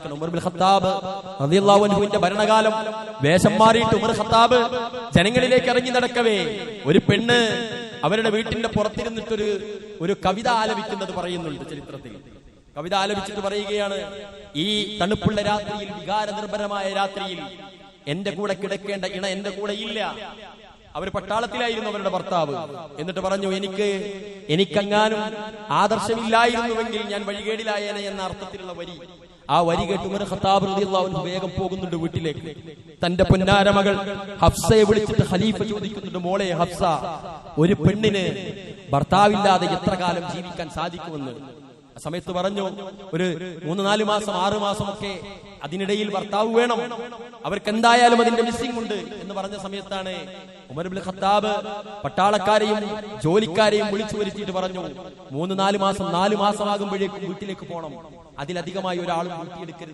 Umar bin Khattab റളിയല്ലാഹു അൻഹുവിന്റെ ഭരണകാലം വേഷം മാറിയിട്ട് ഉമർ ഖത്താബ് ജനങ്ങളിലേക്ക് ഇറങ്ങി നടക്കവേ ഒരു പെണ്ണ് അവരുടെ വീട്ടിന്റെ പുറത്തിരുന്നിട്ടൊരു ഒരു കവിത ആലപിക്കുന്നത് പറയുന്നുണ്ട് ചരിത്രത്തിൽ. കവിത ആലപിച്ചിട്ട് പറയുകയാണ്, ഈ തണുപ്പുള്ള രാത്രിയിൽ, വികാര നിർഭരമായ രാത്രിയിൽ എന്റെ കൂടെ കിടക്കേണ്ട ഇണ എന്റെ കൂടെ ഇല്ല. അവർ പട്ടാളത്തിലായിരുന്നു അവരുടെ ഭർത്താവ്. എന്നിട്ട് പറഞ്ഞു, എനിക്കെങ്ങാനും ആദർശമില്ലായിരുന്നുവെങ്കിൽ ഞാൻ വഴികേടിലായേനെ എന്ന അർത്ഥത്തിലുള്ള വരി. ആ വരി കേട്ട് ഉമർ ഖത്താബ് റളിയല്ലാഹു അൻഹു വേഗം പോകുന്നുണ്ട് വീട്ടിലേക്ക്. തന്റെ പൊന്നാര മകൾ ഹഫ്സയെ വിളിച്ചിട്ട് ഖലീഫ ചോദിക്കുന്നുണ്ട്, മോളെ ഹഫ്സ, ഒരു പെണ്ണിന് ഭർത്താവില്ലാതെ എത്ര കാലം ജീവിക്കാൻ സാധിക്കുമെന്ന്. ആ സമയത്ത് പറഞ്ഞു, ഒരു 3-4 മാസം 6 മാസമൊക്കെ അതിനിടയിൽ ഭർത്താവ് വേണം, അവർക്ക് എന്തായാലും അതിന്റെ മിസ്സിംഗ് ഉണ്ട് എന്ന് പറഞ്ഞ സമയത്താണ് ഉമർ ഇബ്നു ഖത്താബ് പട്ടാളക്കാരെയും ജോലിക്കാരെയും വിളിച്ചു വരുത്തിയിട്ട് പറഞ്ഞു, 3-4 മാസം 4 മാസമാകുമ്പോഴേക്കും വീട്ടിലേക്ക് പോകണം, അതിലധികമായി ഒരാളും കൂട്ടിയെടുക്കരുത്.